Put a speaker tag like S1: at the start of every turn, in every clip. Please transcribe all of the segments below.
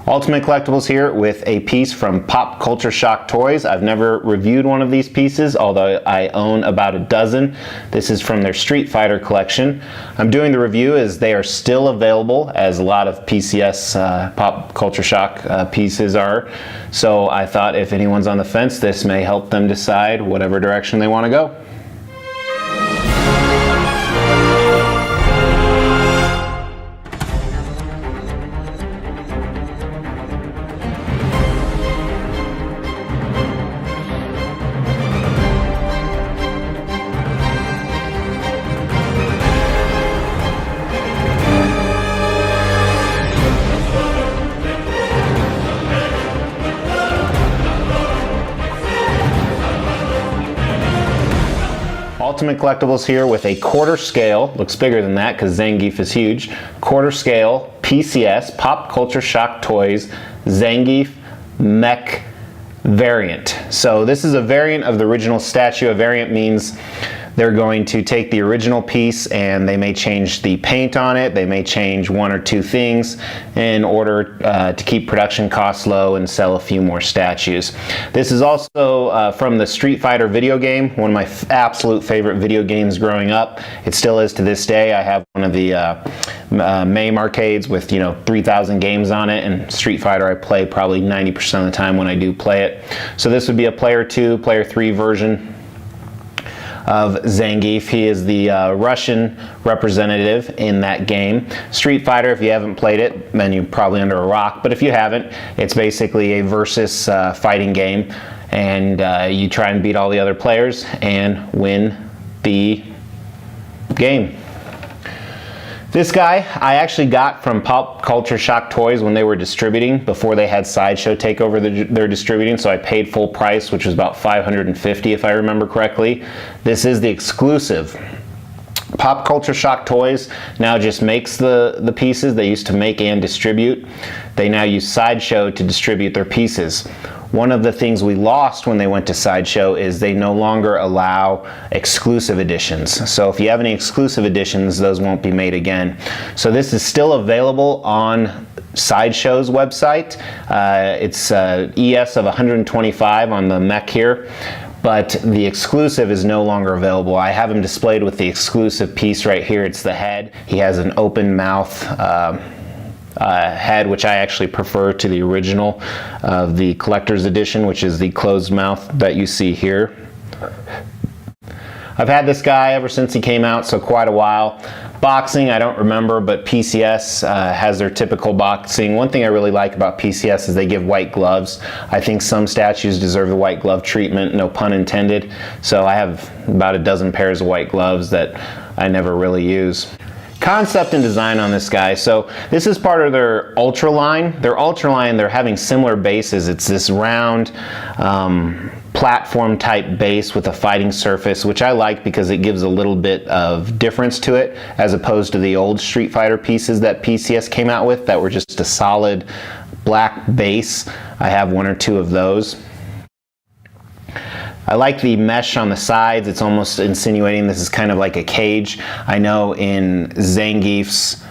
S1: Ultimate Collectibles here with a piece from Pop Culture Shock Toys. I've never reviewed one of these pieces, although I own about a dozen. This is from their Street Fighter collection. I'm doing the review as they are still available, as a lot of PCS Pop Culture Shock pieces are. So I thought if anyone's on the fence, this may help them decide whatever direction they want to go. Ultimate Collectibles here with a quarter scale, looks bigger than that because Zangief is huge, quarter scale PCS, Pop Culture Shock Toys, Zangief mech variant. So this is a variant of the original statue. A variant means they're going to take the original piece and they may change the paint on it, they may change one or two things in order to keep production costs low and sell a few more statues. This is also from the Street Fighter video game, one of my absolute favorite video games growing up. It still is to this day. I have one of the MAME arcades with 3,000 games on it, and Street Fighter I play probably 90% of the time when I do play it. So this would be a player 2, player 3 version of Zangief. He is the Russian representative in that game. Street Fighter, if you haven't played it, then you're probably under a rock, but if you haven't, it's basically a versus fighting game, and you try and beat all the other players and win the game. This guy I actually got from Pop Culture Shock Toys when they were distributing, before they had Sideshow take over their distributing, so I paid full price, which was about $550 if I remember correctly. This is the exclusive. Pop Culture Shock Toys now just makes the pieces. They used to make and distribute. They now use Sideshow to distribute their pieces. One of the things we lost when they went to Sideshow is they no longer allow exclusive editions. So if you have any exclusive editions, those won't be made again. So this is still available on Sideshow's website. It's ES of 125 on the mech here, but the exclusive is no longer available. I have him displayed with the exclusive piece right here. It's the head. He has an open mouth head, which I actually prefer to the original of the collector's edition, which is the closed mouth that you see here. I've had this guy ever since he came out, so quite a while. Boxing, I don't remember, but PCS has their typical boxing. One thing I really like about PCS is they give white gloves. I think some statues deserve the white glove treatment, no pun intended. So I have about a dozen pairs of white gloves that I never really use. Concept and design on this guy. So this is part of their Ultra line. Their Ultra line, they're having similar bases. It's this round platform type base with a fighting surface, which I like because it gives a little bit of difference to it, as opposed to the old Street Fighter pieces that PCS came out with that were just a solid black base. I have one or two of those. I like the mesh on the sides. It's almost insinuating this is kind of like a cage. I know in Zangief's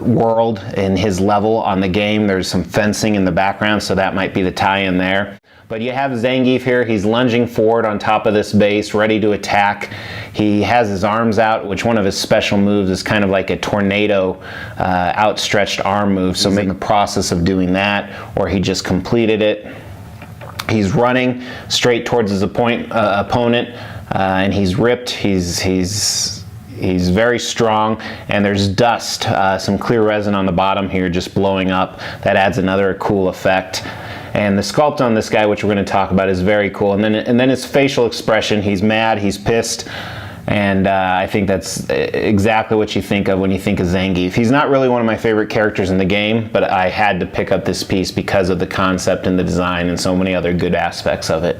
S1: world, in his level on the game, there's some fencing in the background, so that might be the tie-in there. But you have Zangief here. He's lunging forward on top of this base, ready to attack. He has his arms out, which one of his special moves is kind of like a tornado outstretched arm move. So in the process of doing that, or he just completed it. He's running straight towards his opponent, and he's ripped. He's very strong, and there's dust, some clear resin on the bottom here just blowing up. That adds another cool effect. And the sculpt on this guy, which we're going to talk about, is very cool. And then his facial expression, he's mad, he's pissed. And I think that's exactly what you think of when you think of Zangief. He's not really one of my favorite characters in the game, but I had to pick up this piece because of the concept and the design and so many other good aspects of it.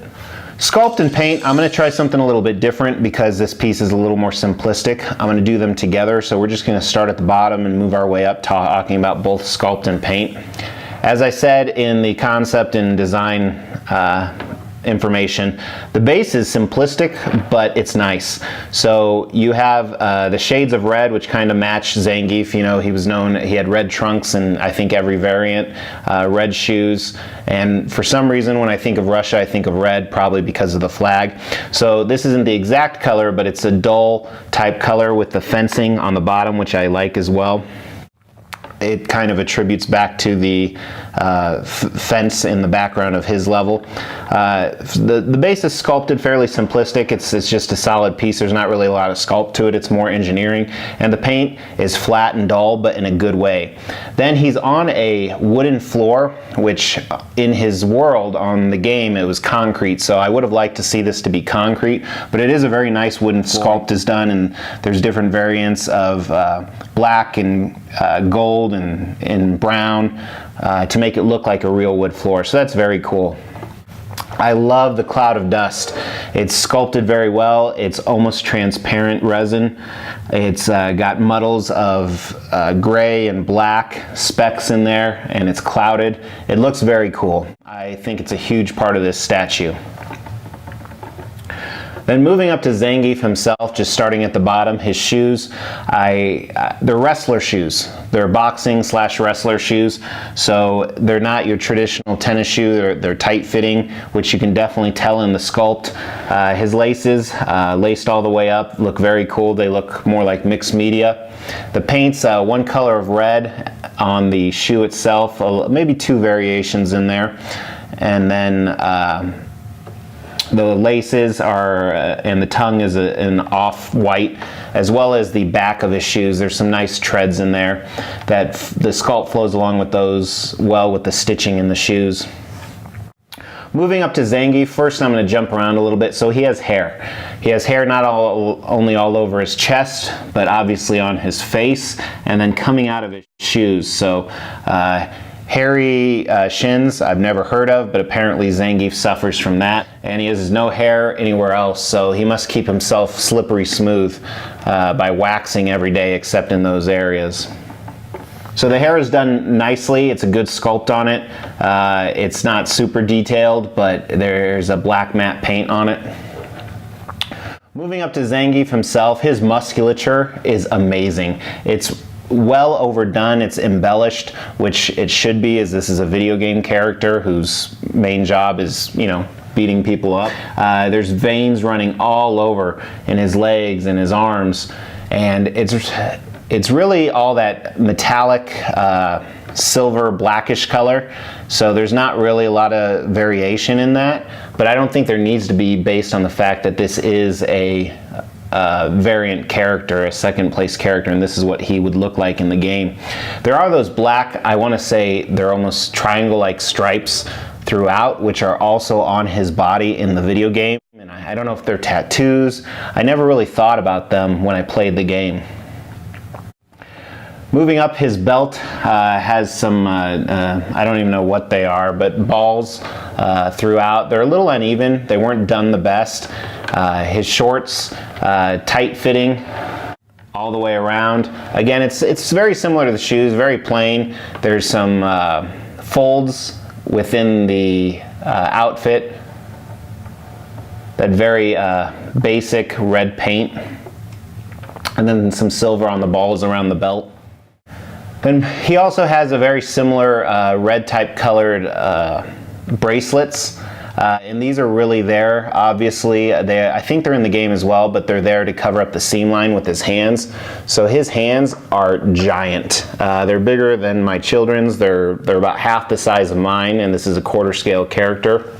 S1: Sculpt and paint, I'm going to try something a little bit different because this piece is a little more simplistic. I'm going to do them together, so we're just going to start at the bottom and move our way up, talking about both sculpt and paint. As I said in the concept and design information. The base is simplistic, but it's nice. So you have the shades of red, which kind of match Zangief. You know, he was known, he had red trunks in I think every variant, red shoes, and for some reason when I think of Russia I think of red, probably because of the flag. So this isn't the exact color, but it's a dull type color with the fencing on the bottom, which I like as well. It kind of attributes back to the fence in the background of his level. The base is sculpted fairly simplistic. It's just a solid piece. There's not really a lot of sculpt to it. It's more engineering. And the paint is flat and dull, but in a good way. Then he's on a wooden floor, which in his world on the game, it was concrete. So I would have liked to see this to be concrete, but it is a very nice wooden sculpt is done, and there's different variants of black and gold and brown to make it look like a real wood floor. So that's very cool. I love the cloud of dust. It's sculpted very well. It's almost transparent resin. It's got muddles of gray and black specks in there, and it's clouded. It looks very cool. I think it's a huge part of this statue. Then moving up to Zangief himself, just starting at the bottom, his shoes, they're wrestler shoes. They're boxing / wrestler shoes, so they're not your traditional tennis shoe. They're tight fitting, which you can definitely tell in the sculpt. His laces, laced all the way up, look very cool. They look more like mixed media. The paint's one color of red on the shoe itself, maybe two variations in there, and then the laces are, and the tongue is an off-white, as well as the back of his shoes. There's some nice treads in there that the sculpt flows along with those well with the stitching in the shoes. Moving up to Zangief, first I'm going to jump around a little bit. So he has hair. He has hair not only all over his chest, but obviously on his face, and then coming out of his shoes. So hairy shins I've never heard of, but apparently Zangief suffers from that, and he has no hair anywhere else, so he must keep himself slippery smooth by waxing every day except in those areas. So the hair is done nicely. It's a good sculpt on it. It's not super detailed, but there's a black matte paint on it. Moving up to Zangief himself, his musculature is amazing. It's well overdone, it's embellished, which it should be, as this is a video game character whose main job is, you know, beating people up. There's veins running all over in his legs and his arms, and it's really all that metallic silver blackish color, so there's not really a lot of variation in that, but I don't think there needs to be, based on the fact that this is a variant character, a second place character, and this is what he would look like in the game. There are those black, I want to say they're almost triangle-like stripes throughout, which are also on his body in the video game, and I don't know if they're tattoos. I never really thought about them when I played the game. Moving up, his belt has some, I don't even know what they are, but balls throughout. They're a little uneven. They weren't done the best. His shorts, tight fitting all the way around. Again, it's very similar to the shoes, very plain. There's some folds within the outfit, that very basic red paint, and then some silver on the balls around the belt. Then he also has a very similar red type colored bracelets, and these are really there, obviously. I think they're in the game as well, but they're there to cover up the seam line with his hands. So his hands are giant. They're bigger than my children's. They're about half the size of mine, and this is a quarter scale character.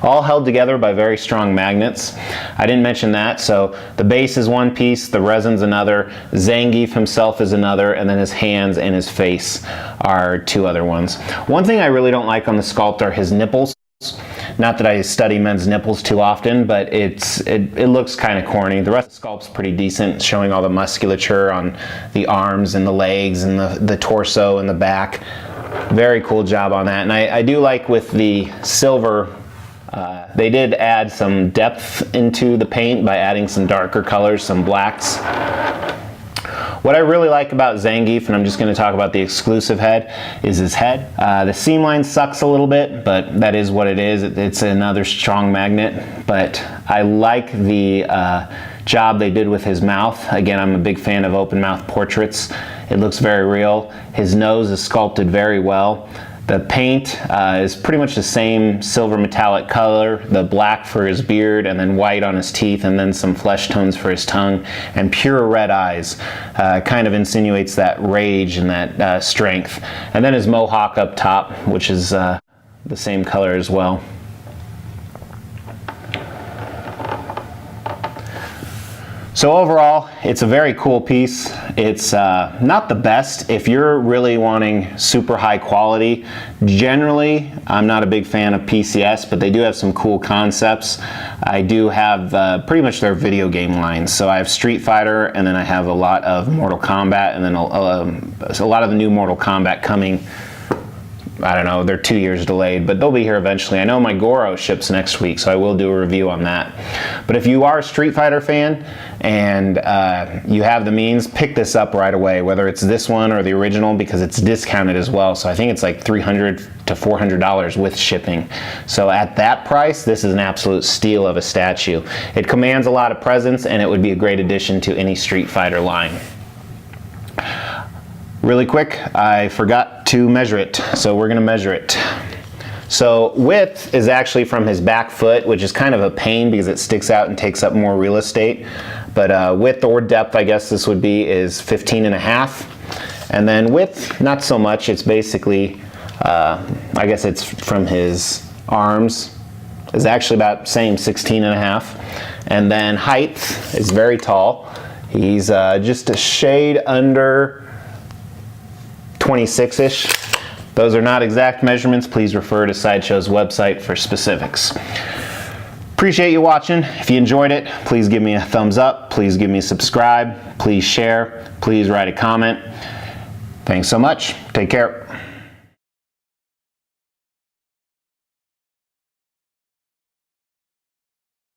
S1: All held together by very strong magnets. I didn't mention that. So the base is one piece, the resin's another, Zangief himself is another, and then his hands and his face are two other ones. One thing I really don't like on the sculpt are his nipples. Not that I study men's nipples too often, but it looks kind of corny. The rest of the sculpt's pretty decent, showing all the musculature on the arms and the legs and the torso and the back. Very cool job on that. And I do like with the silver, they did add some depth into the paint by adding some darker colors, some blacks. What I really like about Zangief, and I'm just going to talk about the exclusive head, is his head. The seam line sucks a little bit, but that is what it is. It's another strong magnet, but I like the job they did with his mouth. Again, I'm a big fan of open mouth portraits. It looks very real. His nose is sculpted very well. The paint is pretty much the same silver metallic color, the black for his beard and then white on his teeth and then some flesh tones for his tongue and pure red eyes. Kind of insinuates that rage and that strength. And then his mohawk up top, which is the same color as well. So overall, it's a very cool piece. It's not the best if you're really wanting super high quality. Generally, I'm not a big fan of PCS, but they do have some cool concepts. I do have pretty much their video game lines. So I have Street Fighter, and then I have a lot of Mortal Kombat, and then a lot of the new Mortal Kombat coming. I don't know, they're 2 years delayed, but they'll be here eventually. I know my Goro ships next week, so I will do a review on that. But if you are a Street Fighter fan and you have the means, pick this up right away, whether it's this one or the original, because it's discounted as well. So I think it's like $300 to $400 with shipping. So at that price, this is an absolute steal of a statue. It commands a lot of presence, and it would be a great addition to any Street Fighter line. Really quick, I forgot to measure it, so we're gonna measure it. So width is actually from his back foot, which is kind of a pain because it sticks out and takes up more real estate. But width or depth, I guess this would be, is 15.5. And then width, not so much. It's basically, I guess it's from his arms, is actually about same 16.5. And then height is very tall. He's just a shade under 26-ish. Those are not exact measurements. Please refer to Sideshow's website for specifics. Appreciate you watching. If you enjoyed it, please give me a thumbs up. Please give me a subscribe. Please share. Please write a comment. Thanks so much. Take care.